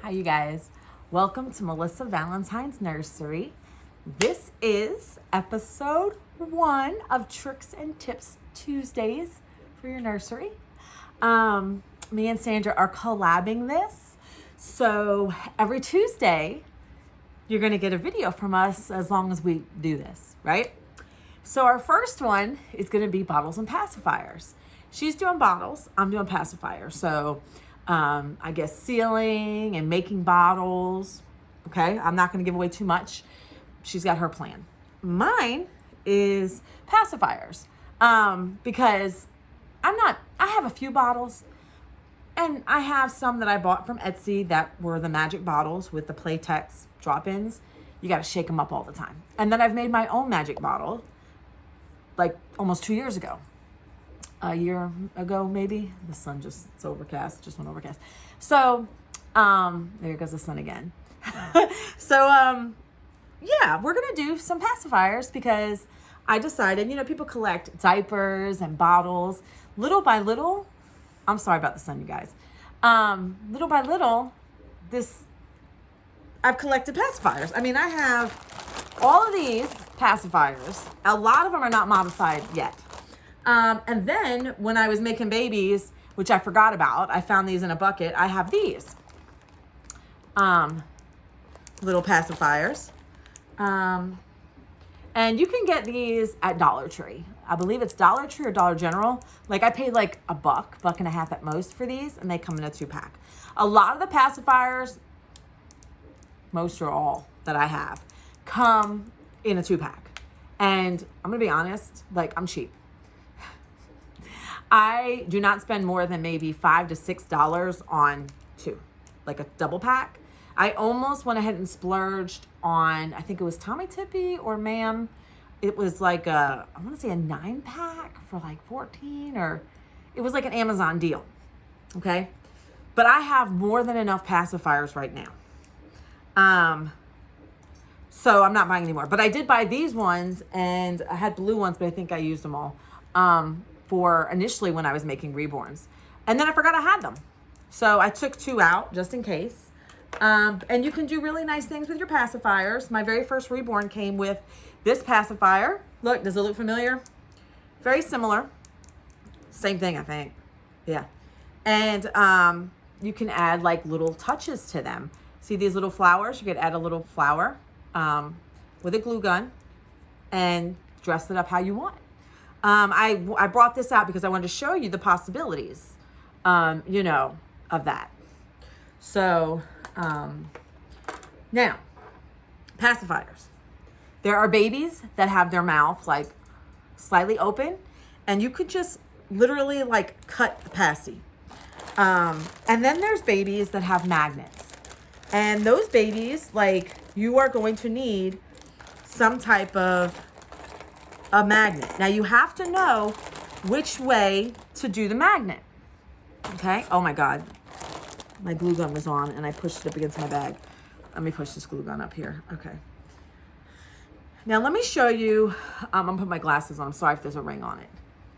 Hi, you guys. Welcome to Melissa Valentine's Nursery. This is episode 1 of Tricks and Tips Tuesdays for your nursery. Me and Sandra are collabing this. So every Tuesday, you're going to get a video from us as long as we do this, right? So our first one is going to be bottles and pacifiers. She's doing bottles, I'm doing pacifiers. So I guess sealing and making bottles. Okay, I'm not going to give away too much. She's got her plan. Mine is pacifiers because I have a few bottles and I have some that I bought from Etsy that were the magic bottles with the Playtex drop-ins. You got to shake them up all the time. And then I've made my own magic bottle like almost 2 years ago. A year ago, maybe. The sun just went overcast. So, there goes the sun again. So, yeah, we're going to do some pacifiers because I decided, people collect diapers and bottles little by little. I'm sorry about the sun, you guys. Little by little, I've collected pacifiers. I mean, I have all of these pacifiers. A lot of them are not modified yet. And then when I was making babies, which I forgot about, I found these in a bucket. I have these little pacifiers. And you can get these at Dollar Tree. I believe it's Dollar Tree or Dollar General. Like I paid like $1, $1.50 at most for these, and they come in a 2-pack. A lot of the pacifiers, most or all that I have, come in a 2-pack. And I'm gonna be honest, I'm cheap. I do not spend more than maybe $5 to $6 on 2, like a double pack. I almost went ahead and splurged on, I think it was Tommy Tippy or Ma'am. It was like I want to say a 9-pack for like 14, or it was like an Amazon deal. Okay. But I have more than enough pacifiers right now. So I'm not buying anymore, but I did buy these ones, and I had blue ones, but I think I used them all. For initially when I was making Reborns. And then I forgot I had them. So I took 2 out just in case. And you can do really nice things with your pacifiers. My very first Reborn came with this pacifier. Look, does it look familiar? Very similar. Same thing, I think. Yeah. And you can add like little touches to them. See these little flowers? You could add a little flower with a glue gun and dress it up how you want. I brought this out because I wanted to show you the possibilities, of that. So, now, pacifiers. There are babies that have their mouth like slightly open, and you could just literally like cut the passy. And then there's babies that have magnets. And those babies, you are going to need some type of a magnet. Now you have to know which way to do the magnet. Okay? Oh my God. My glue gun was on and I pushed it up against my bag. Let me push this glue gun up here. Okay. Now let me show you. I'm gonna put my glasses on. I'm sorry if there's a ring on it.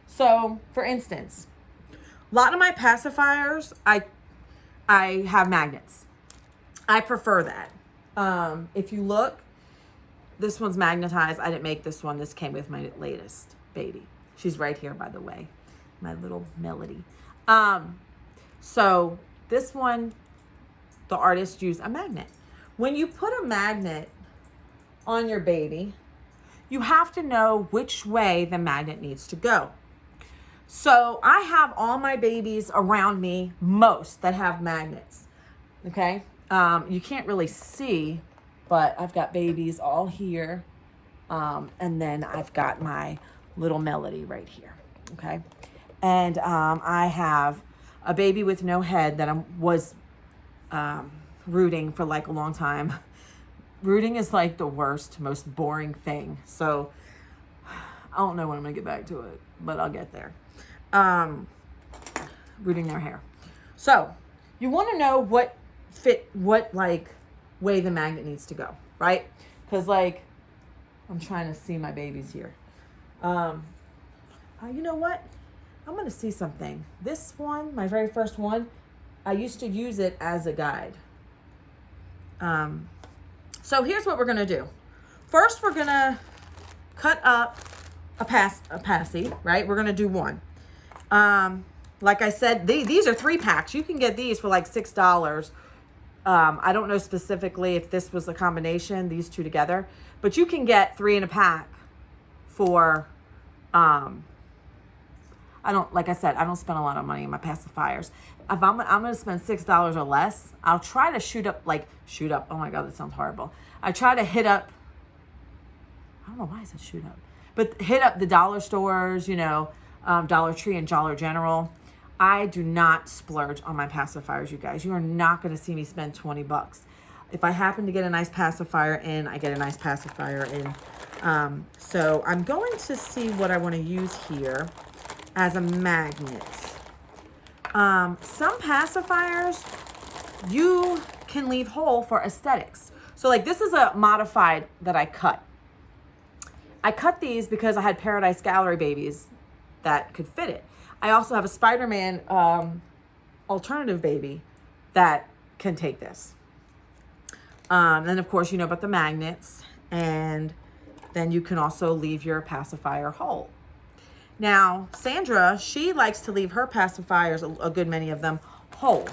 So for instance, a lot of my pacifiers, I have magnets. I prefer that. If you look, this one's magnetized. I didn't make this one. This came with my latest baby. She's right here, by the way. My little Melody. So this one, the artist used a magnet. When you put a magnet on your baby, you have to know which way the magnet needs to go. So I have all my babies around me, most that have magnets. Okay. You can't really see, but I've got babies all here. And then I've got my little Melody right here. Okay. And I have a baby with no head that I was rooting for like a long time. Rooting is like the worst, most boring thing. So I don't know when I'm going to get back to it, but I'll get there. Rooting their hair. So you want to know what way the magnet needs to go, right? Because I'm trying to see my babies here. You know what? I'm going to see something. This one, my very first one, I used to use it as a guide. So here's what we're gonna do. First, we're gonna cut up a PACI, right? We're gonna do one. Like I said, these are 3-packs. You can get these for like $6. I don't know specifically if this was a combination, these two together, but you can get 3 in a pack for, like I said, I don't spend a lot of money on my pacifiers. If I'm going to spend $6 or less, I'll try to shoot up. Oh my God, that sounds horrible. I try to hit up, I don't know why I said shoot up, but hit up the dollar stores, you know, Dollar Tree and Dollar General. I do not splurge on my pacifiers, you guys. You are not going to see me spend 20 bucks. If I happen to get a nice pacifier in, I get a nice pacifier in. So I'm going to see what I want to use here as a magnet. Some pacifiers you can leave whole for aesthetics. So like this is a modified that I cut. I cut these because I had Paradise Gallery babies that could fit it. I also have a Spider-Man alternative baby that can take this. Then of course you know about the magnets, and then you can also leave your pacifier whole. Now, Sandra, she likes to leave her pacifiers, a good many of them, whole.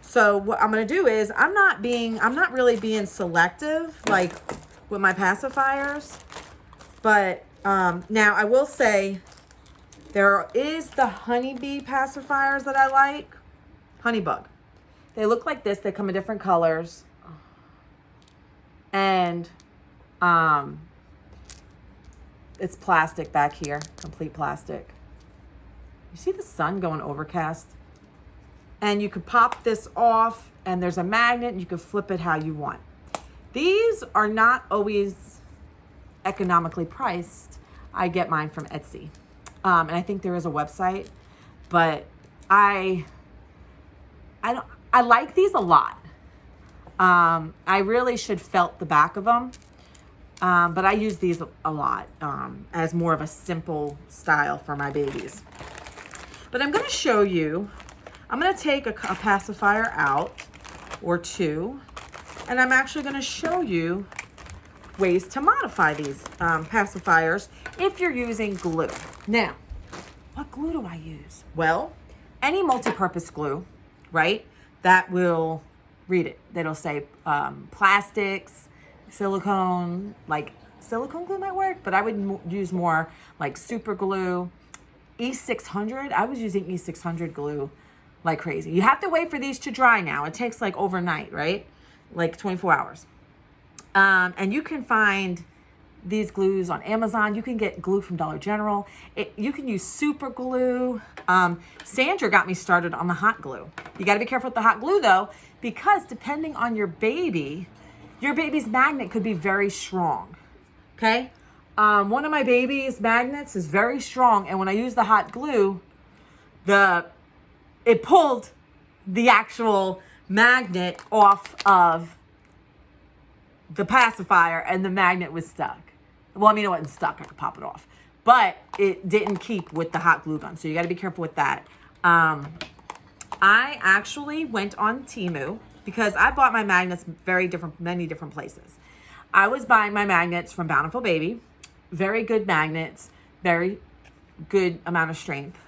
So what I'm going to do is, I'm not really being selective, like, with my pacifiers. But, now, I will say, there is the honeybee pacifiers that I like. Honeybug. They look like this. They come in different colors. And, it's plastic back here, complete plastic. You see the sun going overcast? And you could pop this off, and there's a magnet, and you can flip it how you want. These are not always economically priced. I get mine from Etsy. And I think there is a website, but I like these a lot. I really should felt the back of them. But I use these a lot as more of a simple style for my babies. But I'm going to show you, I'm going to take a pacifier out or two, and I'm actually going to show you ways to modify these pacifiers if you're using glue. Now, what glue do I use? Well, any multi-purpose glue, right, that will read it. That'll say plastics, silicone, like silicone glue might work, but I would use more like super glue. E600, I was using E600 glue like crazy. You have to wait for these to dry now. It takes like overnight, right? Like 24 hours. And you can find these glues on Amazon. You can get glue from Dollar General. You can use super glue. Sandra got me started on the hot glue. You got to be careful with the hot glue though, because depending on your baby's magnet could be very strong, okay? One of my baby's magnets is very strong, and when I use the hot glue, it pulled the actual magnet off of the pacifier, and the magnet was stuck. Well, I mean, it wasn't stuck, I could pop it off, but it didn't keep with the hot glue gun, so you gotta be careful with that. I actually went on Temu, because I bought my magnets many different places. I was buying my magnets from Bountiful Baby. Very good magnets, very good amount of strength.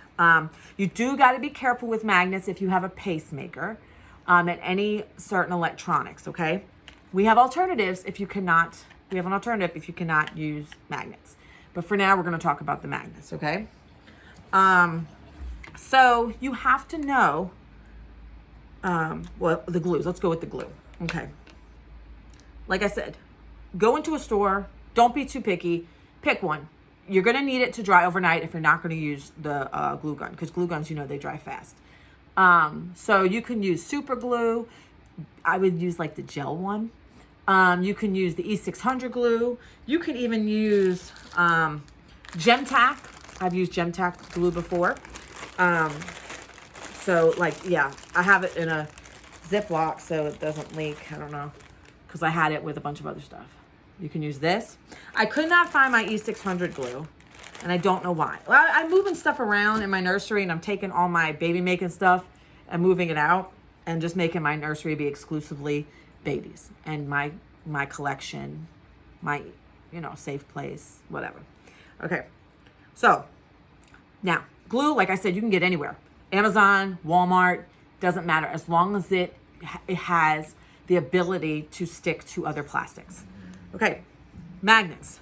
You do got to be careful with magnets if you have a pacemaker and any certain electronics, okay? We have alternatives if you cannot use magnets. But for now, we're going to talk about the magnets, okay? So you have to know well, the glues. Let's go with the glue. Okay. Like I said, go into a store. Don't be too picky. Pick one. You're going to need it to dry overnight if you're not going to use the glue gun, because glue guns, you know, they dry fast. So you can use super glue. I would use like the gel one. You can use the E600 glue. You can even use Gem-Tac. I've used Gem-Tac glue before. So like, yeah, I have it in a Ziploc so it doesn't leak. I don't know, because I had it with a bunch of other stuff. You can use this. I could not find my E600 glue, and I don't know why. Well, I'm moving stuff around in my nursery, and I'm taking all my baby making stuff and moving it out and just making my nursery be exclusively babies and my collection, my, safe place, whatever. Okay. So now glue, like I said, you can get anywhere. Amazon, Walmart, doesn't matter, as long as it has the ability to stick to other plastics. Okay, magnets.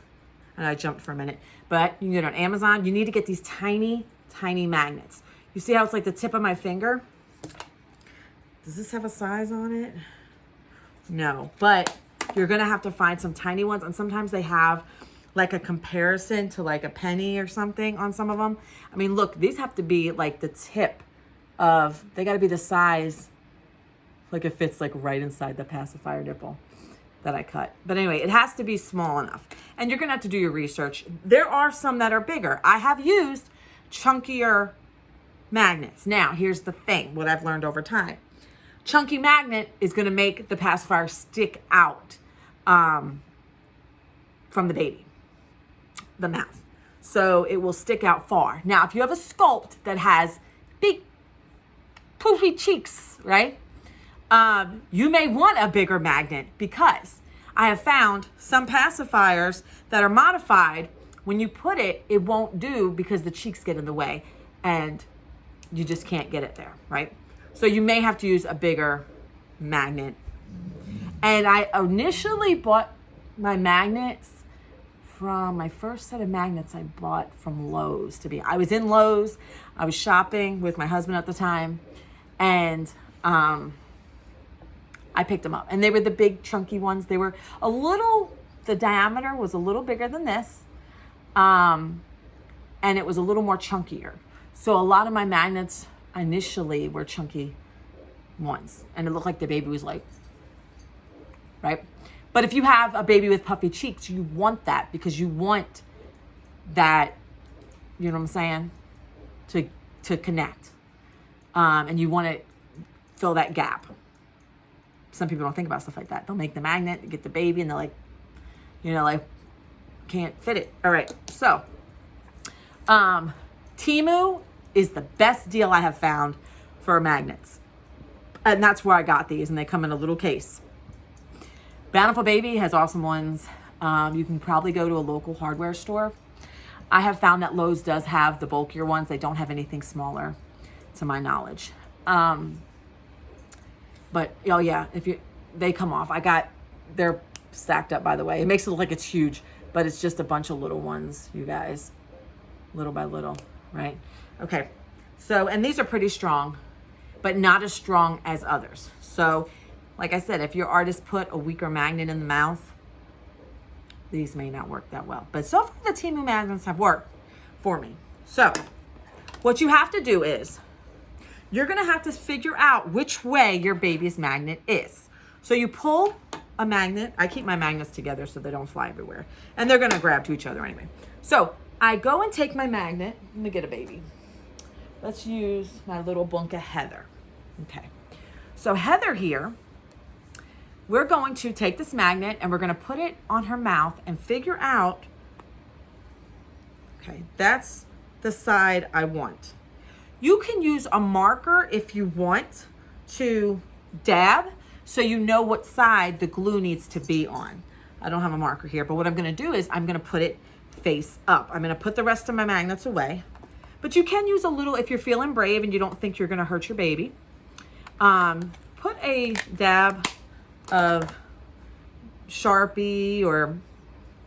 And I jumped for a minute, but you can get it on Amazon. You need to get these tiny, tiny magnets. You see how it's like the tip of my finger? Does this have a size on it? No, but you're gonna have to find some tiny ones, and sometimes they have like a comparison to like a penny or something on some of them. I mean, look, these have to be like the tip of, they gotta be the size, like it fits like right inside the pacifier nipple that I cut. But anyway, it has to be small enough. And you're gonna have to do your research. There are some that are bigger. I have used chunkier magnets. Now, here's the thing, what I've learned over time. Chunky magnet is gonna make the pacifier stick out from the baby, the mouth. So it will stick out far. Now, if you have a sculpt that has big poofy cheeks, right? You may want a bigger magnet, because I have found some pacifiers that are modified, when you put it, it won't do because the cheeks get in the way and you just can't get it there, right? So you may have to use a bigger magnet. And I initially bought my magnets from, my first set of magnets I bought from Lowe's. I was in Lowe's, I was shopping with my husband at the time, and I picked them up, and they were the big chunky ones. They were the diameter was a little bigger than this, and it was a little more chunkier. So a lot of my magnets initially were chunky ones, and it looked like the baby was like, right? But if you have a baby with puffy cheeks, you want that, because you want that, you know what I'm saying, to connect, and you want to fill that gap. Some people don't think about stuff like that. They'll make the magnet, get the baby, and they're like, can't fit it. All right, so Temu is the best deal I have found for magnets. And that's where I got these, and they come in a little case. Bountiful Baby has awesome ones. You can probably go to a local hardware store. I have found that Lowe's does have the bulkier ones. They don't have anything smaller, to my knowledge. But oh yeah, they come off. They're stacked up, by the way. It makes it look like it's huge, but it's just a bunch of little ones, you guys, little by little, right? Okay, so, and these are pretty strong, but not as strong as others. So, like I said, if your artist put a weaker magnet in the mouth, these may not work that well. But so far, the Temu magnets have worked for me. So, what you have to do is, you're gonna have to figure out which way your baby's magnet is. So you pull a magnet. I keep my magnets together so they don't fly everywhere. And they're gonna grab to each other anyway. So I go and take my magnet. Let me get a baby. Let's use my little Bunka Heather. Okay. So Heather here, we're going to take this magnet and we're gonna put it on her mouth and figure out, okay, that's the side I want. You can use a marker if you want to dab, so you know what side the glue needs to be on. I don't have a marker here, but what I'm gonna do is I'm gonna put it face up. I'm gonna put the rest of my magnets away, but you can use a little, if you're feeling brave and you don't think you're gonna hurt your baby, put a dab of Sharpie or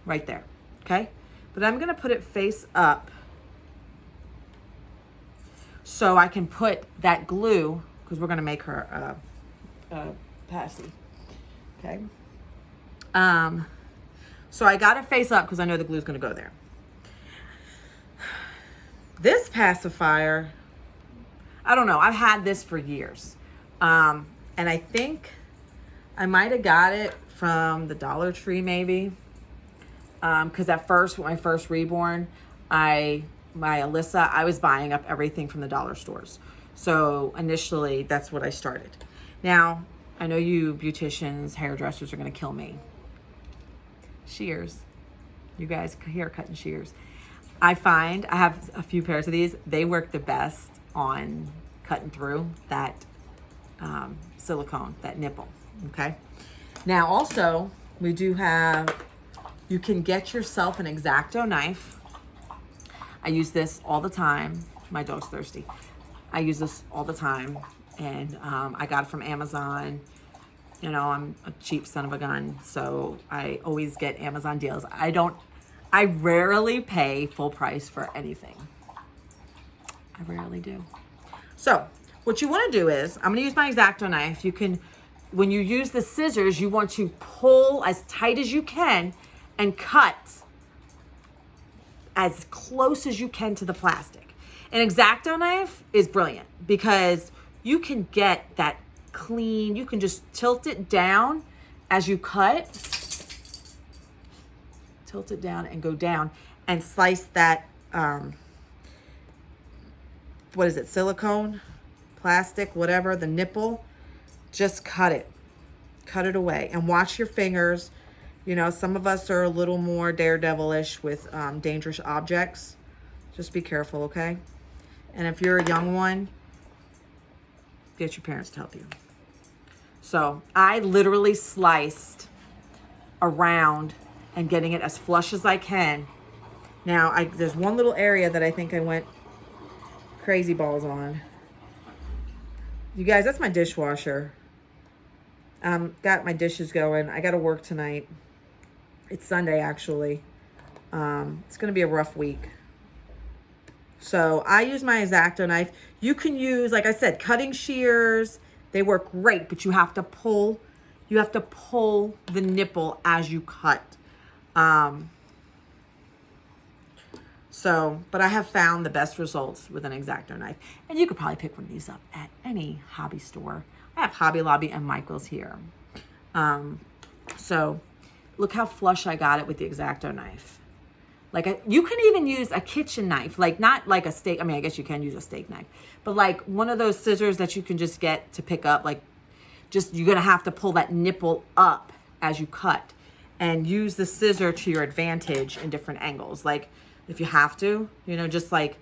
right there, okay? But I'm gonna put it face up, so I can put that glue, because we're gonna make her a Paci, okay? So I got it face up because I know the glue's gonna go there. This pacifier, I don't know, I've had this for years. And I think I might have got it from the Dollar Tree maybe. Because at first, when my first Reborn, my Alyssa, I was buying up everything from the dollar stores. So initially, that's what I started. Now, I know you beauticians, hairdressers are gonna kill me. Shears. You guys, haircut and shears. I find, I have a few pairs of these, they work the best on cutting through that silicone, that nipple, okay? Now also, we do have, you can get yourself an X-Acto knife. I use this all the time. My dog's thirsty. I use this all the time, and I got it from Amazon. You know, I'm a cheap son of a gun, so I always get Amazon deals. I rarely pay full price for anything. I rarely do. So what you want to do is, I'm going to use my X-Acto knife. You can, when you use the scissors, you want to pull as tight as you can and cut as close as you can to the plastic. An X-Acto knife is brilliant because you can get that clean. You can just tilt it down as you cut. Tilt it down and go down and slice that, what is it, silicone, plastic, whatever, the nipple. Just cut it. Cut it away and watch your fingers. You know, some of us are a little more daredevilish with dangerous objects. Just be careful, okay? And if you're a young one, get your parents to help you. So I literally sliced around and getting it as flush as I can. Now, there's one little area that I think I went crazy balls on. You guys, that's my dishwasher. Got my dishes going. I got to work tonight. It's Sunday, actually. It's going to be a rough week. So I use my X-Acto knife. You can use, like I said, cutting shears. They work great, but you have to pull. You have to pull the nipple as you cut. But I have found the best results with an X-Acto knife. And you could probably pick one of these up at any hobby store. I have Hobby Lobby and Michael's here. So look how flush I got it with the X-Acto knife. Like you can even use a kitchen knife, like not like a steak. I mean, I guess you can use a steak knife, but like one of those scissors that you can just get to pick up, like just, you're going to have to pull that nipple up as you cut and use the scissor to your advantage in different angles. Like if you have to, you know, just like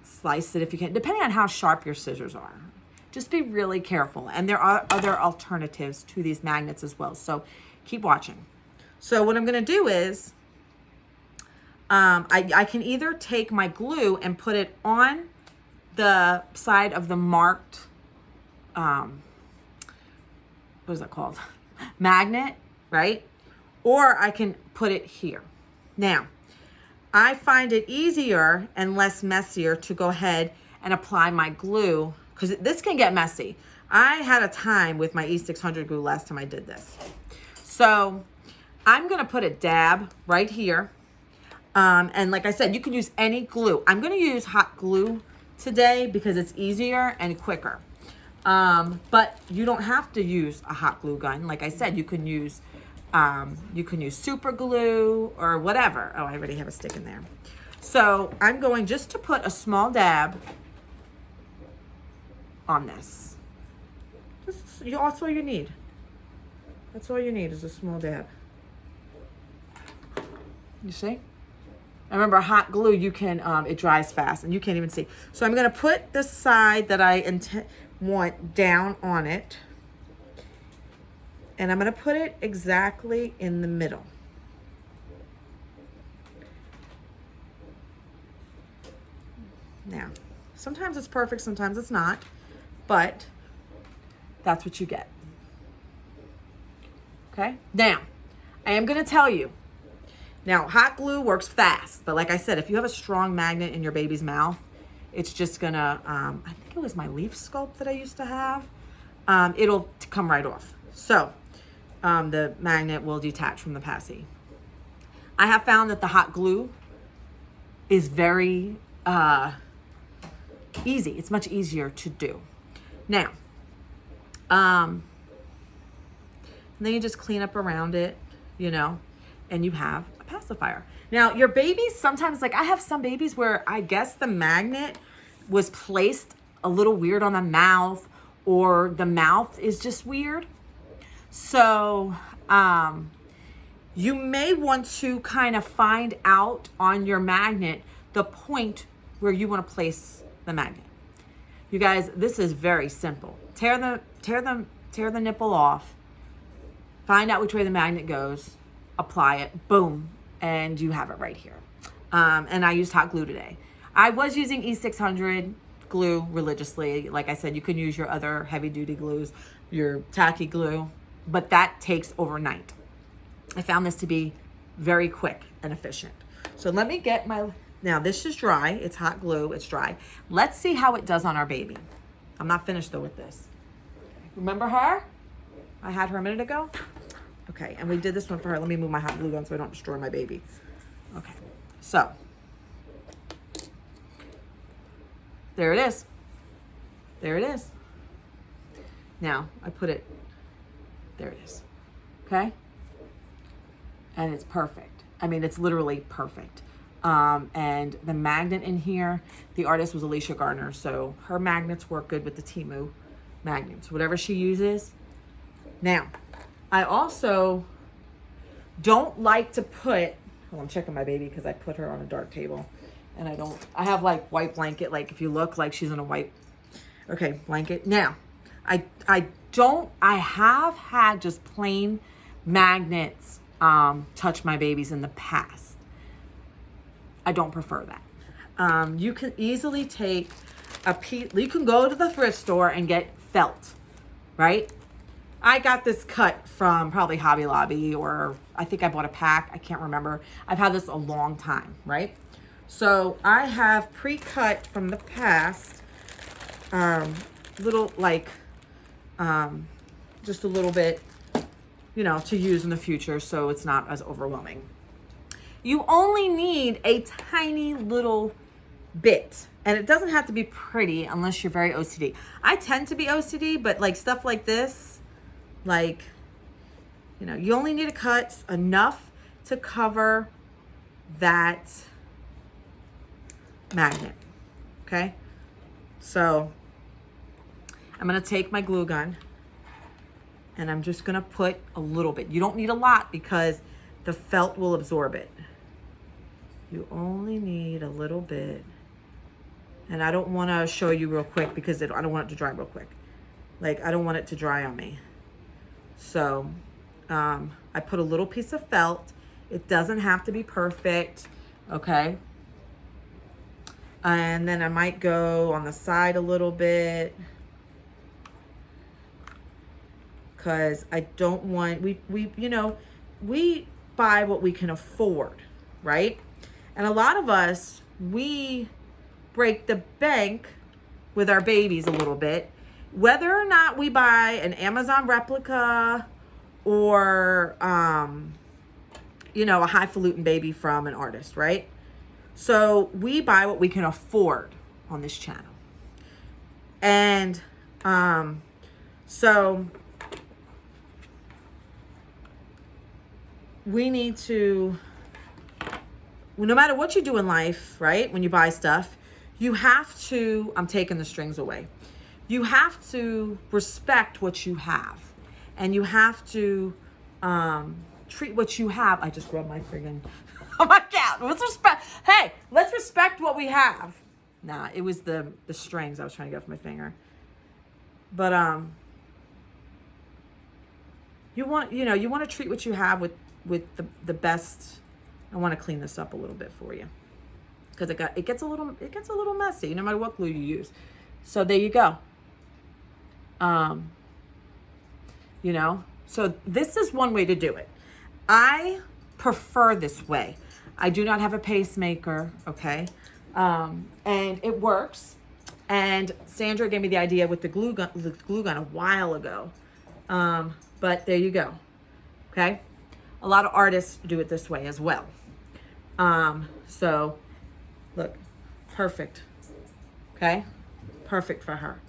slice it if you can, depending on how sharp your scissors are. Just be really careful. And there are other alternatives to these magnets as well. So keep watching. So what I'm going to do is, I can either take my glue and put it on the side of the marked, what is that called? Magnet, right? Or I can put it here. Now, I find it easier and less messier to go ahead and apply my glue, because this can get messy. I had a time with my E600 glue last time I did this. So I'm going to put a dab right here. And like I said, you can use any glue. I'm going to use hot glue today because it's easier and quicker. But you don't have to use a hot glue gun. Like I said, you can use super glue or whatever. Oh, I already have a stick in there. So I'm going just to put a small dab on this. That's all you need. That's all you need is a small dab. You see? I remember hot glue, you can, it dries fast and you can't even see. So I'm going to put the side that I want down on it. And I'm going to put it exactly in the middle. Now, sometimes it's perfect, sometimes it's not, but that's what you get. Okay? Now, I am going to tell you, now, hot glue works fast, but like I said, if you have a strong magnet in your baby's mouth, it's just gonna, I think it was my leaf sculpt that I used to have, it'll come right off. So, the magnet will detach from the PACI. I have found that the hot glue is very easy. It's much easier to do. Now, and then you just clean up around it, you know, and you have a pacifier. Now, your babies sometimes, like I have some babies where I guess the magnet was placed a little weird on the mouth, or the mouth is just weird. So you may want to kind of find out on your magnet the point where you want to place the magnet. You guys, this is very simple. Tear the nipple off, find out which way the magnet goes, apply it, boom, and you have it right here. And I used hot glue today. I was using E600 glue religiously. Like I said, you can use your other heavy duty glues, your tacky glue, but that takes overnight. I found this to be very quick and efficient. So let me get my, now this is dry. It's hot glue, it's dry. Let's see how it does on our baby. I'm not finished though with this. Remember her? I had her a minute ago. Okay, and we did this one for her. Let me move my hot glue gun so I don't destroy my baby. Okay, so there it is. There it is. Now I put it, there it is. Okay? And it's perfect. I mean, it's literally perfect. And the magnet in here, the artist was Alicia Gardner, so her magnets work good with the Temu magnets, whatever she uses. Now, I also don't like to put, well, I'm checking my baby because I put her on a dark table, and I have like white blanket, like if you look like she's in a white, okay, blanket. Now, I have had just plain magnets touch my babies in the past. I don't prefer that. You can easily take a piece, you can go to the thrift store and get felt, right? I got this cut from probably Hobby Lobby, or I think I bought a pack. I can't remember. I've had this a long time, right? So I have pre-cut from the past, little like, just a little bit, you know, to use in the future so it's not as overwhelming. You only need a tiny little bit, and it doesn't have to be pretty unless you're very OCD. I tend to be OCD, but like stuff like this, like, you know, you only need to cut enough to cover that magnet, okay? So I'm gonna take my glue gun and I'm just gonna put a little bit. You don't need a lot because the felt will absorb it. You only need a little bit. And I don't wanna show you real quick because I don't want it to dry real quick. Like, I don't want it to dry on me. So I put a little piece of felt. It doesn't have to be perfect, okay? And then I might go on the side a little bit because I don't want, you know, we buy what we can afford, right? And a lot of us, we break the bank with our babies a little bit, whether or not we buy an Amazon replica or, you know, a highfalutin baby from an artist, right? So we buy what we can afford on this channel. And so we need to, no matter what you do in life, right? When you buy stuff, you have to, I'm taking the strings away. You have to respect what you have. And you have to treat what you have. I just rubbed my friggin', oh my God, let's respect, hey, let's respect what we have. Nah, it was the strings I was trying to get off my finger. But you want, you know, you want to treat what you have with the best. I want to clean this up a little bit for you because it gets a little messy no matter what glue you use. So there you go. You know, so this is one way to do it. I prefer this way. I do not have a pacemaker, okay? And it works. And Sandra gave me the idea with the glue gun a while ago. But there you go, okay? A lot of artists do it this way as well. So look, perfect, okay? Perfect for her.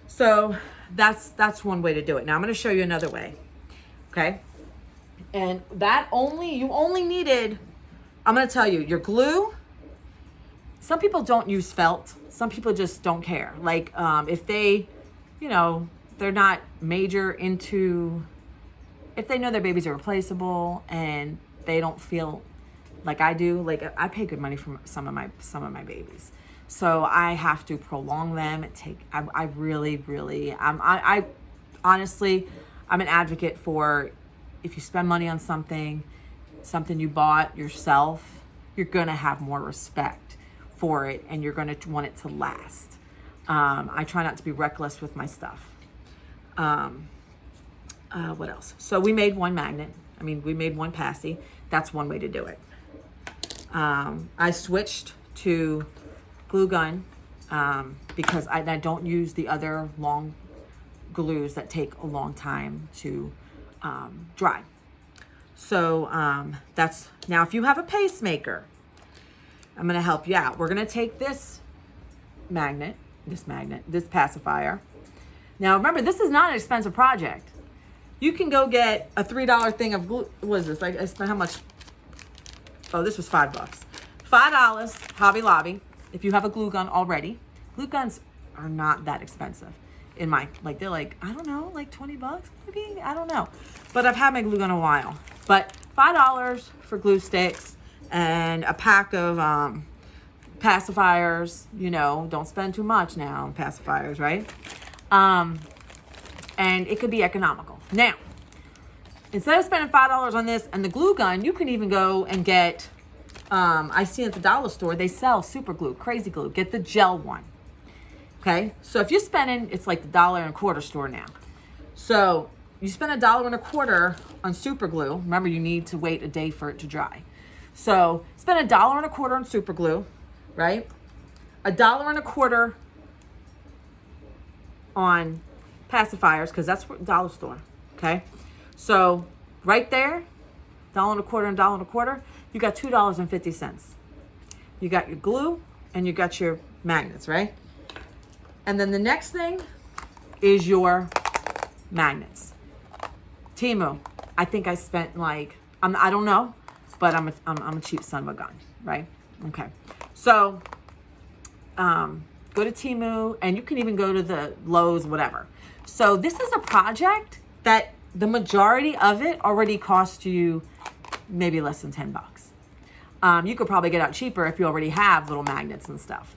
So that's one way to do it. Now I'm going to show you another way, okay? And that you only needed, I'm going to tell you, your glue. Some people don't use felt. Some people just don't care. Like if they, you know, they're not major into, if they know their babies are replaceable and they don't feel like I do, like I pay good money for some of my babies. So I have to prolong them. I really, really, I honestly, I'm an advocate for, if you spend money on something you bought yourself, you're going to have more respect for it, and you're going to want it to last. I try not to be reckless with my stuff. What else? So we made one magnet. We made one PACI. That's one way to do it. I switched to glue gun because I don't use the other long glues that take a long time to dry. So that's, now if you have a pacemaker, I'm going to help you out. We're going to take this pacifier. Now remember, this is not an expensive project. You can go get a $3 thing of glue. What is this? Like, I spent how much? Oh, this was $5. $5, Hobby Lobby. If you have a glue gun already. Glue guns are not that expensive. They're like, I don't know, like 20 bucks maybe? I don't know. But I've had my glue gun a while. But $5 for glue sticks and a pack of pacifiers. Don't spend too much now on pacifiers, right? And it could be economical. Now, instead of spending $5 on this and the glue gun, you can even go and get, I see at the dollar store, they sell super glue, crazy glue. Get the gel one. Okay, so if you're spending, it's like the $1.25 store now. So you spend $1.25 on super glue. Remember, you need to wait a day for it to dry. So spend $1.25 on super glue, right? $1.25 on pacifiers, because that's what dollar store. Okay, so right there, $1.25 and $1.25, you got $2.50. You got your glue and you got your magnets, right? And then the next thing is your magnets. Temu, I think I spent like, I don't know, but I'm a cheap son of a gun, right? Okay, so go to Temu, and you can even go to the Lowe's, whatever. So this is a project that the majority of it already cost you maybe less than 10 bucks. You could probably get out cheaper if you already have little magnets and stuff.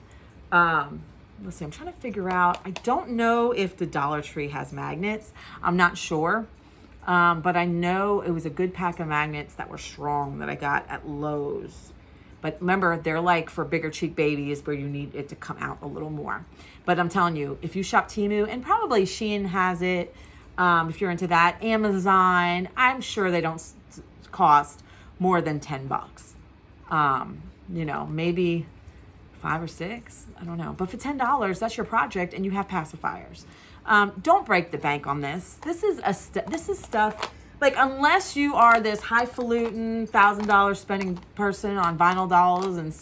Let's see, I'm trying to figure out, I don't know if the Dollar Tree has magnets. I'm not sure. But I know it was a good pack of magnets that were strong that I got at Lowe's. But remember, they're like for bigger cheek babies where you need it to come out a little more. But I'm telling you, if you shop Temu, and probably Shein has it, if you're into that, Amazon, I'm sure they don't cost more than 10 bucks. Maybe 5 or 6, I don't know. But for $10, that's your project, and you have pacifiers. Don't break the bank on this. This is stuff, like, unless you are this highfalutin $1,000 spending person on vinyl dolls, and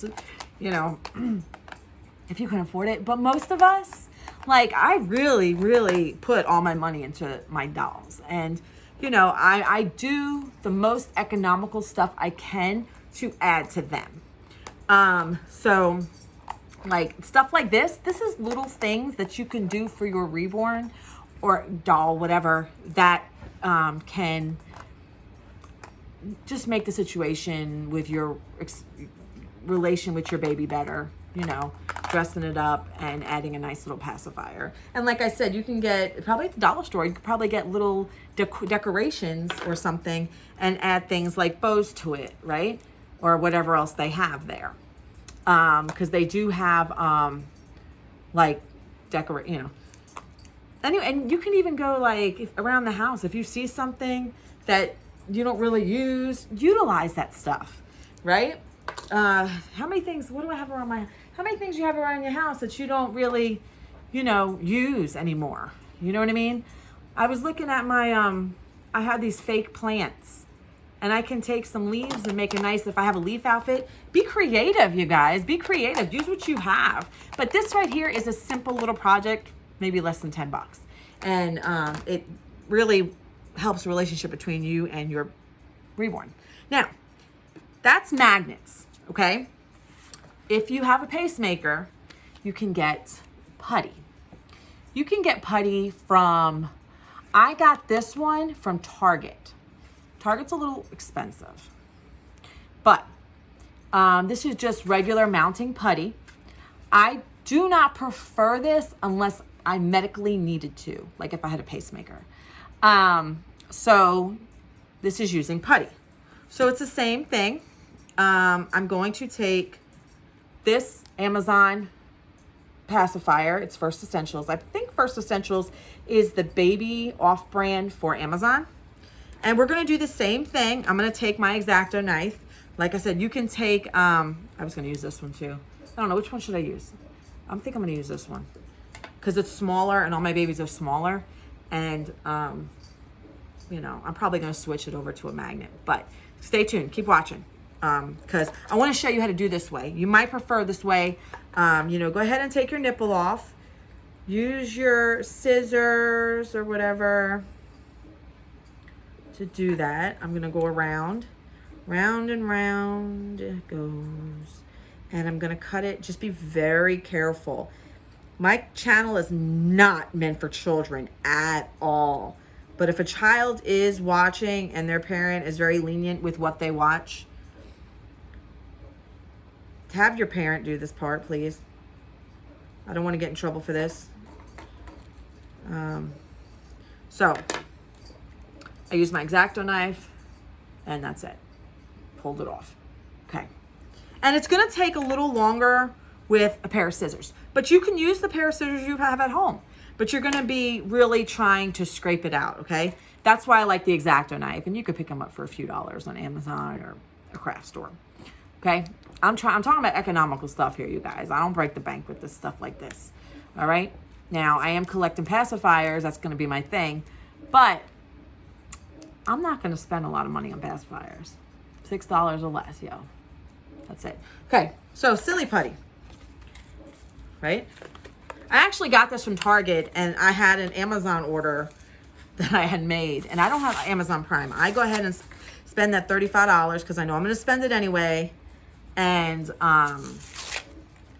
if you can afford it. But most of us, like, I really, really put all my money into my dolls, and I do the most economical stuff I can to add to them. So like stuff like this is little things that you can do for your reborn or doll, whatever, that can just make the situation with your relation with your baby better, dressing it up and adding a nice little pacifier. And like I said, you can get, probably at the dollar store, you could probably get little decorations or something and add things like bows to it, right? Or whatever else they have there. Because they do have like anyway, and you can even go like around the house, if you see something that you don't really use, utilize that stuff, right? How many things, what do I have around how many things you have around your house that you don't really, use anymore? You know what I mean? I was looking at my, I had these fake plants, and I can take some leaves and make a nice, if I have a leaf outfit, be creative, you guys, be creative, use what you have. But this right here is a simple little project, maybe less than 10 bucks. And it really helps the relationship between you and your reborn. Now, that's magnets, okay? If you have a pacemaker, you can get putty. You can get putty from, I got this one from Target. Target's a little expensive, but this is just regular mounting putty. I do not prefer this unless I medically needed to, like if I had a pacemaker. So this is using putty. So it's the same thing. I'm going to take this Amazon pacifier. It's First Essentials. I think First Essentials is the baby off-brand for Amazon. And we're going to do the same thing. I'm going to take my X-Acto knife. Like I said, you can take, I was going to use this one too. I don't know, which one should I use? I think I'm going to use this one because it's smaller and all my babies are smaller. And, you know, I'm probably going to switch it over to a magnet. But stay tuned. Keep watching because I want to show you how to do this way. You might prefer this way. You know, go ahead and take your nipple off. Use your scissors or whatever to do that. I'm going to go around. Round and round it goes. And I'm going to cut it. Just be very careful. My channel is not meant for children at all. But if a child is watching and their parent is very lenient with what they watch, have your parent do this part, please. I don't want to get in trouble for this. So I use my X-Acto knife and that's it. Pulled it off. Okay. And it's going to take a little longer with a pair of scissors, but you can use the pair of scissors you have at home, but you're going to be really trying to scrape it out. Okay. That's why I like the X-Acto knife, and you could pick them up for a few dollars on Amazon or a craft store. Okay. I'm talking about economical stuff here, you guys. I don't break the bank with this stuff like this. All right. Now I am collecting pacifiers. That's going to be my thing, but I'm not going to spend a lot of money on pacifiers. $6 or less, yo. That's it. Okay, so silly putty, right? I actually got this from Target, and I had an Amazon order that I had made, and I don't have Amazon Prime. I go ahead and spend that $35 because I know I'm going to spend it anyway, and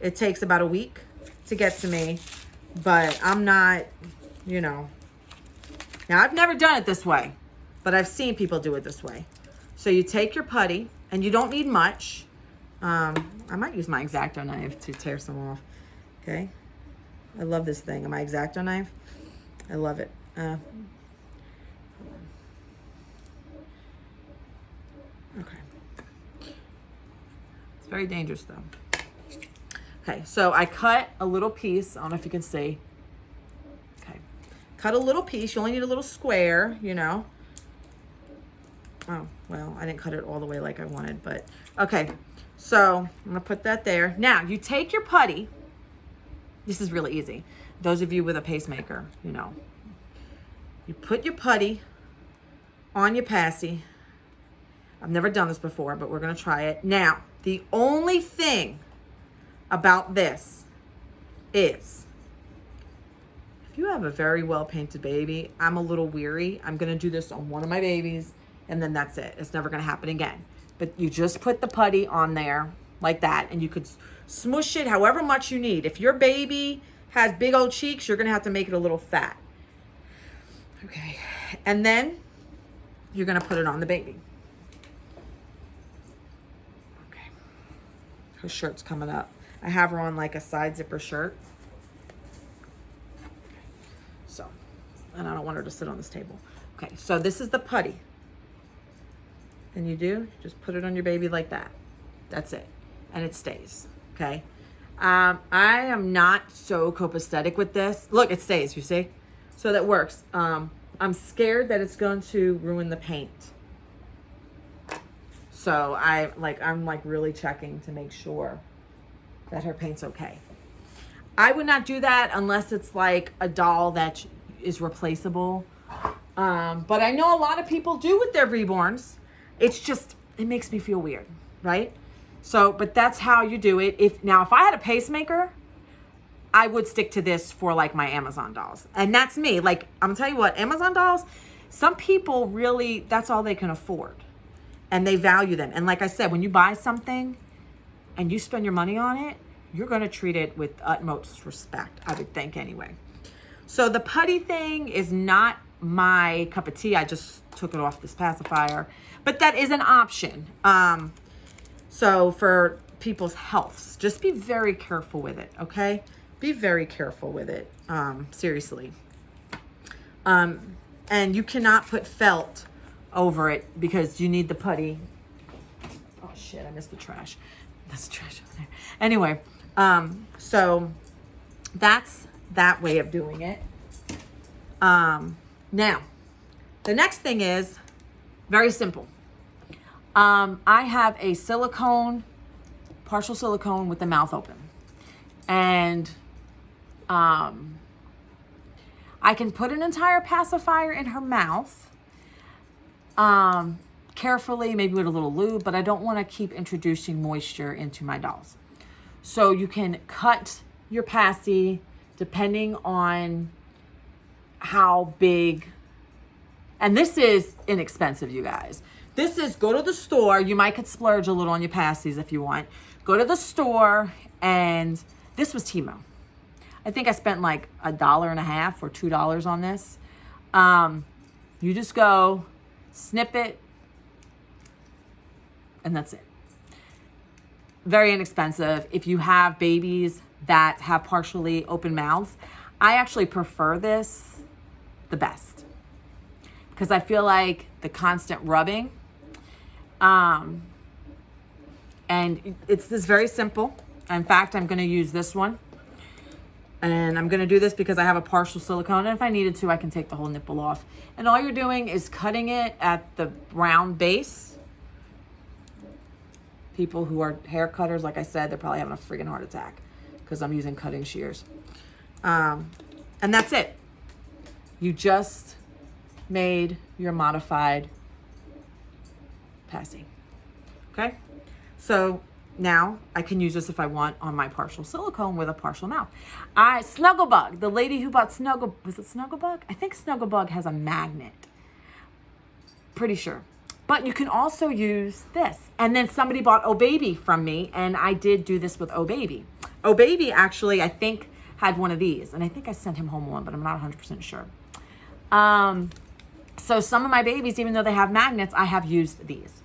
it takes about a week to get to me, but I'm not, you know. Now, I've never done it this way, but I've seen people do it this way. So you take your putty, and you don't need much. I might use my X-Acto knife to tear some off. Okay. I love this thing. My X-Acto knife. I love it. Okay. It's very dangerous though. Okay. So I cut a little piece. I don't know if you can see. Okay. Cut a little piece. You only need a little square, you know. Oh, well, I didn't cut it all the way like I wanted, but okay. So I'm going to put that there. Now, you take your putty. This is really easy. Those of you with a pacemaker, you know. You put your putty on your Paci. I've never done this before, but we're going to try it. Now, the only thing about this is if you have a very well-painted baby, I'm a little weary. I'm going to do this on one of my babies, and then that's it. It's never going to happen again. But you just put the putty on there like that, and you could smush it however much you need. If your baby has big old cheeks, you're going to have to make it a little fat. Okay. And then you're going to put it on the baby. Okay. Her shirt's coming up. I have her on like a side zipper shirt. So, and I don't want her to sit on this table. Okay. So this is the putty. And you do, just put it on your baby like that. That's it. And it stays, okay? I am not so copacetic with this. Look, it stays, you see? So that works. I'm scared that it's going to ruin the paint. So I'm like really checking to make sure that her paint's okay. I would not do that unless it's like a doll that is replaceable. But I know a lot of people do with their Reborns. It's just, it makes me feel weird, right? So, but that's how you do it. If I had a pacemaker, I would stick to this for like my Amazon dolls. And that's me. Like, I'm gonna tell you what, Amazon dolls, some people really, that's all they can afford. And they value them. And like I said, when you buy something and you spend your money on it, you're gonna treat it with utmost respect, I would think anyway. So the putty thing is not my cup of tea. I just took it off this pacifier. But that is an option. So for people's healths. Just be very careful with it, okay? Be very careful with it, seriously. And you cannot put felt over it because you need the putty. Oh shit, I missed the trash. That's the trash over there. Anyway, so that's that way of doing it. Now, the next thing is very simple. I have a silicone, partial silicone with the mouth open. And I can put an entire pacifier in her mouth, carefully, maybe with a little lube, but I don't want to keep introducing moisture into my dolls. So you can cut your Paci depending on how big, and this is inexpensive, you guys. This is, go to the store. You might could splurge a little on your Pacis if you want. Go to the store, and this was Timo. I think I spent like $1.50 or $2 on this. You just go, snip it, and that's it. Very inexpensive. If you have babies that have partially open mouths, I actually prefer this the best because I feel like the constant rubbing, and it's this very simple. In fact, I'm going to use this one, and I'm going to do this because I have a partial silicone, and if I needed to, I can take the whole nipple off. And all you're doing is cutting it at the round base. People who are hair cutters, like I said, they're probably having a friggin' heart attack because I'm using cutting shears. And that's it. You just made your modified Paci. Okay? So now I can use this if I want on my partial silicone with a partial mouth. Snugglebug, the lady who bought was it Snugglebug? I think Snugglebug has a magnet. Pretty sure. But you can also use this. And then somebody bought Oh Baby from me, and I did do this with Oh Baby. Oh Baby actually, I think, had one of these, and I think I sent him home one, but I'm not 100% sure. So some of my babies, even though they have magnets, I have used these.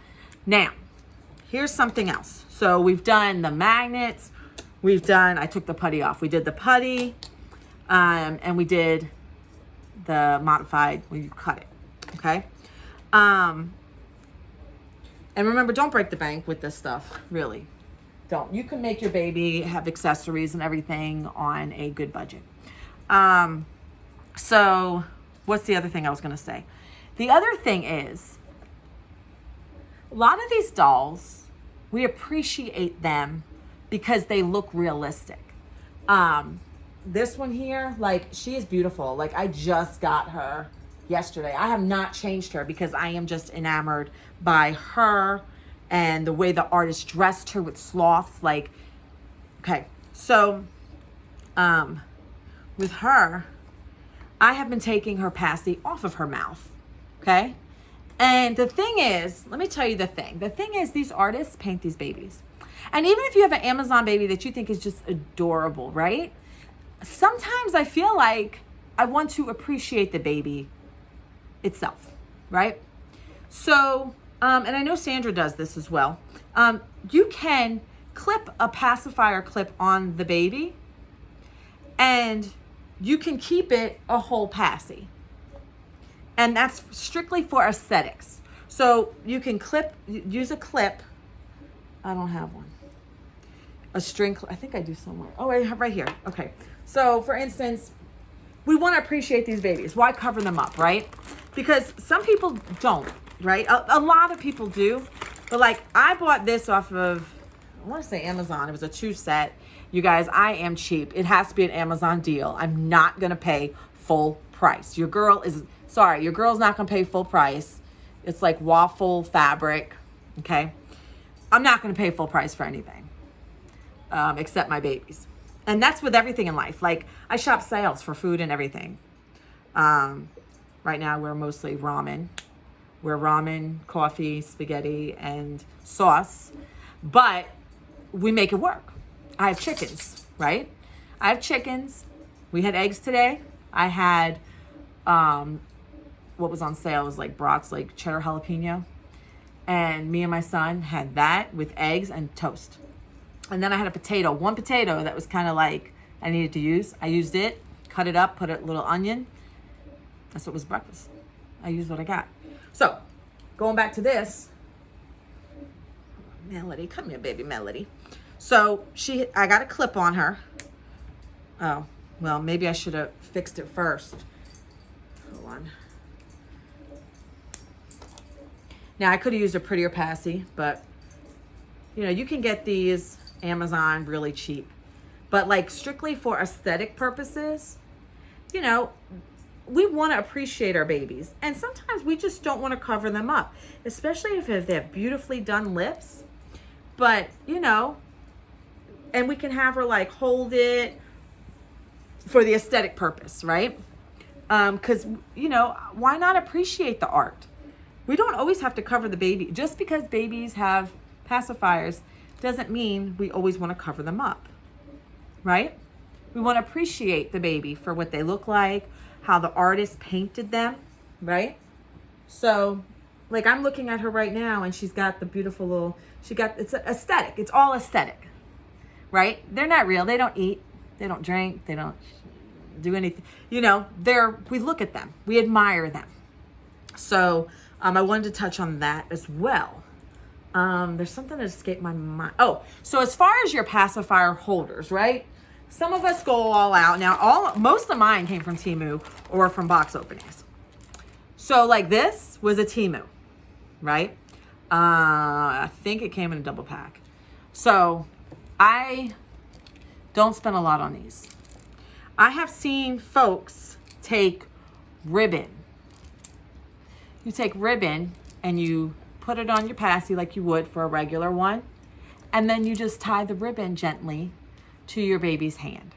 Now, here's something else. So we've done the magnets. I took the putty off. We did the putty, and we did the modified where you cut it, okay? And remember, don't break the bank with this stuff, really. Don't. You can make your baby have accessories and everything on a good budget. So what's the other thing I was going to say? The other thing is, a lot of these dolls, we appreciate them because they look realistic. This one here, like, she is beautiful. Like, I just got her yesterday. I have not changed her because I am just enamored by her and the way the artist dressed her with sloths. Like, okay, so with her, I have been taking her Paci off of her mouth, okay? And the thing is, let me tell you the thing. The thing is, these artists paint these babies. And even if you have an Amazon baby that you think is just adorable, right? Sometimes I feel like I want to appreciate the baby itself, right? So, and I know Sandra does this as well. You can clip a pacifier clip on the baby, and you can keep it a whole Paci. And that's strictly for aesthetics. So you can use a clip. I don't have one. A string, I think I do somewhere. Oh, I have right here. Okay. So for instance, we want to appreciate these babies. Why cover them up, right? Because some people don't, right? A lot of people do. But like, I bought this off of, I want to say Amazon. It was a 2-set. You guys, I am cheap. It has to be an Amazon deal. I'm not going to pay full price. Your girl's not going to pay full price. It's like waffle fabric, okay? I'm not going to pay full price for anything, except my babies. And that's with everything in life. Like, I shop sales for food and everything. Right now, we're mostly ramen. We're ramen, coffee, spaghetti, and sauce. But we make it work. I have chickens, right? I have chickens. We had eggs today. I had, what was on sale was like brats, like cheddar jalapeno. And me and my son had that with eggs and toast. And then I had a potato, one potato that was kind of like I needed to use. I used it, cut it up, put a little onion. That's what was breakfast. I used what I got. So going back to this, Melody, come here, baby Melody. So I got a clip on her. Oh, well, maybe I should have fixed it first. Hold on. Now I could have used a prettier Paci, but you know, you can get these Amazon really cheap. But like strictly for aesthetic purposes, you know, we want to appreciate our babies. And sometimes we just don't want to cover them up, especially if they have beautifully done lips. But, you know, and we can have her like hold it for the aesthetic purpose, right? Because, you know, why not appreciate the art? We don't always have to cover the baby. Just because babies have pacifiers doesn't mean we always want to cover them up, right? We want to appreciate the baby for what they look like, how the artist painted them, right? So, like I'm looking at her right now and she's got the beautiful little, it's aesthetic. It's all aesthetic, right? They're not real. They don't eat. They don't drink. They don't do anything. You know, we look at them. We admire them. So, I wanted to touch on that as well. There's something that escaped my mind. Oh, so as far as your pacifier holders, right? Some of us go all out. Now, most of mine came from Temu or from box openings. So like this was a Temu, right? I think it came in a double pack. So I don't spend a lot on these. I have seen folks take ribbon. You take ribbon and you put it on your Paci like you would for a regular one. And then you just tie the ribbon gently to your baby's hand.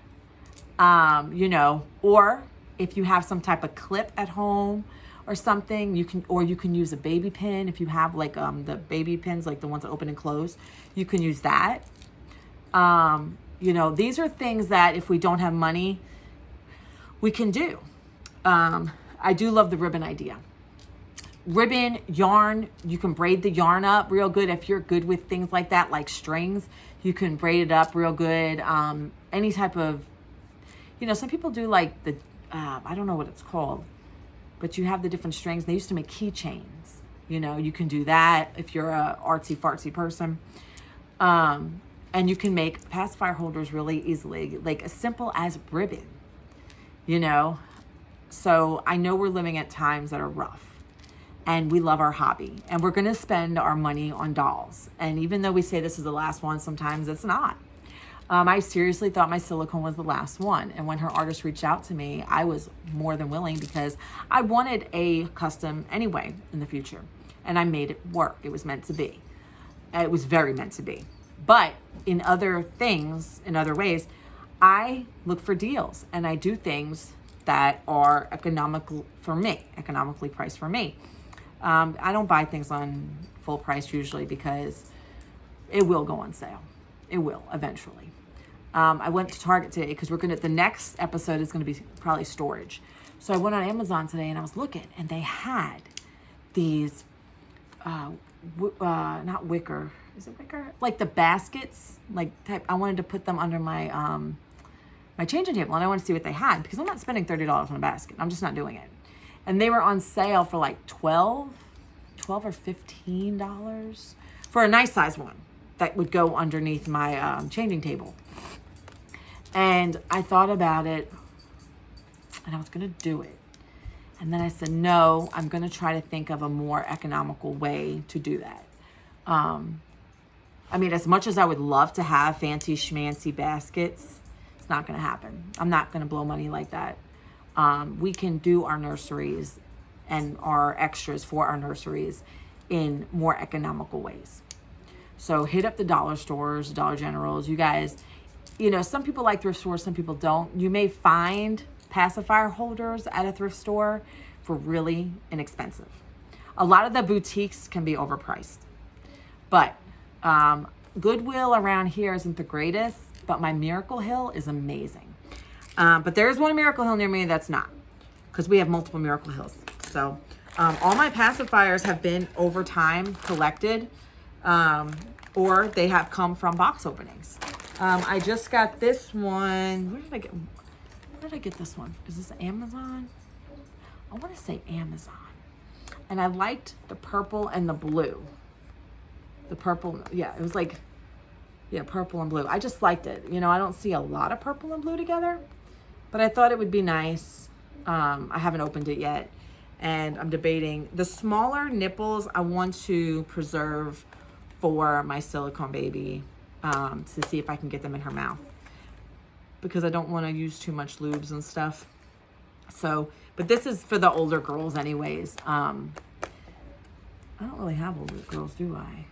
You know, or if you have some type of clip at home or something, you can use a baby pin. If you have like the baby pins, like the ones that open and close, you can use that. You know, these are things that if we don't have money, we can do. I do love the ribbon idea. Ribbon, yarn, you can braid the yarn up real good. If you're good with things like that, like strings, you can braid it up real good. Any type of, you know, some people do like the, I don't know what it's called, but you have the different strings. They used to make keychains. You know, you can do that if you're a artsy fartsy person. And you can make pacifier holders really easily, like as simple as ribbon, you know. So I know we're living at times that are rough. And we love our hobby, and we're going to spend our money on dolls. And even though we say this is the last one, sometimes it's not. I seriously thought my silicone was the last one. And when her artist reached out to me, I was more than willing because I wanted a custom anyway in the future. And I made it work. It was meant to be. It was very meant to be. But in other things, in other ways, I look for deals and I do things that are economical for me, economically priced for me. I don't buy things on full price usually because it will go on sale. It will eventually. I went to Target today because the next episode is going to be probably storage. So I went on Amazon today and I was looking and they had these, not wicker, is it wicker? Like the baskets, like type, I wanted to put them under my, my changing table and I wanted to see what they had because I'm not spending $30 on a basket. I'm just not doing it. And they were on sale for like $12 or $15 for a nice size one that would go underneath my changing table. And I thought about it and I was going to do it. And then I said, no, I'm going to try to think of a more economical way to do that. I mean, as much as I would love to have fancy schmancy baskets, it's not going to happen. I'm not going to blow money like that. We can do our nurseries and our extras for our nurseries in more economical ways. So hit up the dollar stores, Dollar Generals. You guys, you know, some people like thrift stores, some people don't. You may find pacifier holders at a thrift store for really inexpensive. A lot of the boutiques can be overpriced. But Goodwill around here isn't the greatest, but my Miracle Hill is amazing. But there is one Miracle Hill near me that's not, because we have multiple Miracle Hills. So all my pacifiers have been over time collected. or they have come from box openings. I just got this one. Where did I get this one? Is this Amazon? I want to say Amazon. And I liked the purple and the blue. The purple, yeah, it was like, yeah, purple and blue. I just liked it. You know, I don't see a lot of purple and blue together, but I thought it would be nice. I haven't opened it yet, and I'm debating. The smaller nipples I want to preserve for my silicone baby, to see if I can get them in her mouth, because I don't want to use too much lubes and stuff. So, but this is for the older girls anyways. I don't really have older girls, do I?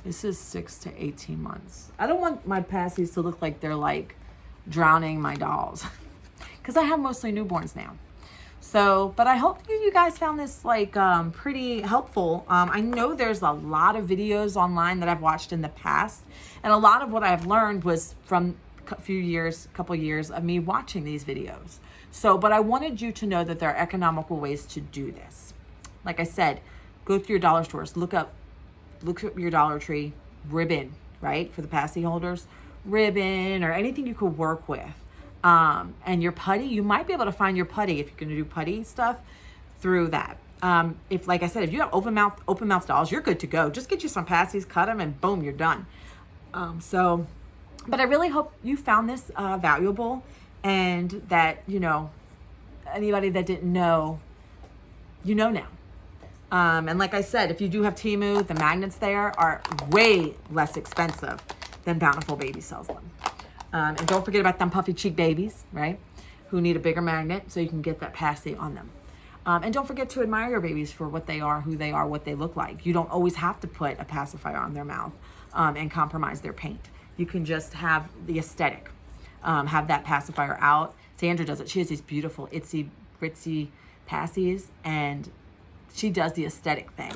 This is 6 to 18 months. I don't want my PACI'S to look like they're like drowning my dolls, because I have mostly newborns now. So, but I hope you guys found this like pretty helpful. I know there's a lot of videos online that I've watched in the past, and a lot of what I've learned was from a couple years of me watching these videos. So, but I wanted you to know that there are economical ways to do this. Like I said, go through your dollar stores, look up your Dollar Tree ribbon, right? For the PACI holders, ribbon or anything you could work with. And your putty, you might be able to find your putty if you're going to do putty stuff through that. If, like I said, if you have open mouth dolls, you're good to go. Just get you some PACI'S, cut them, and boom, you're done. But I really hope you found this valuable, and that, you know, anybody that didn't know, you know now. And like I said, if you do have Temu, the magnets there are way less expensive than Bountiful Baby sells them. And don't forget about them puffy cheek babies, right? Who need a bigger magnet so you can get that PACI on them. And don't forget to admire your babies for what they are, who they are, what they look like. You don't always have to put a pacifier on their mouth and compromise their paint. You can just have the aesthetic, have that pacifier out. Sandra does it. She has these beautiful itsy bitsy PACI'S, and she does the aesthetic thing.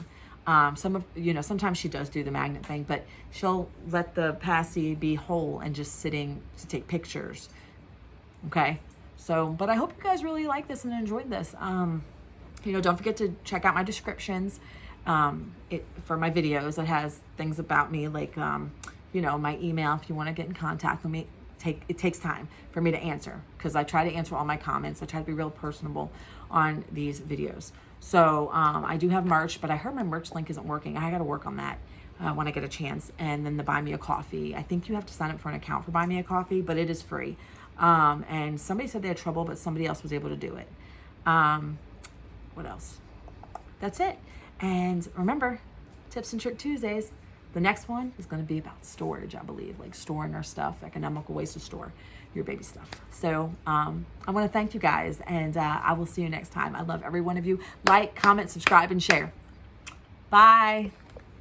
Sometimes she does do the magnet thing, but she'll let the PACI be whole and just sitting to take pictures. Okay. So, but I hope you guys really like this and enjoyed this. Don't forget to check out my descriptions for my videos. It has things about me, like, my email if you want to get in contact with me. It takes time for me to answer, because I try to answer all my comments. I try to be real personable on these videos. So I do have merch, but I heard my merch link isn't working. I got to work on that when I get a chance. And then the Buy Me a Coffee. I think you have to sign up for an account for Buy Me a Coffee, but it is free. And somebody said they had trouble, but somebody else was able to do it. What else? That's it. And remember, Tips and Trick Tuesdays. The next one is going to be about storage, I believe, like storing our stuff, economical ways to store your baby stuff. So I want to thank you guys, and I will see you next time. I love every one of you. Like, comment, subscribe, and share. Bye.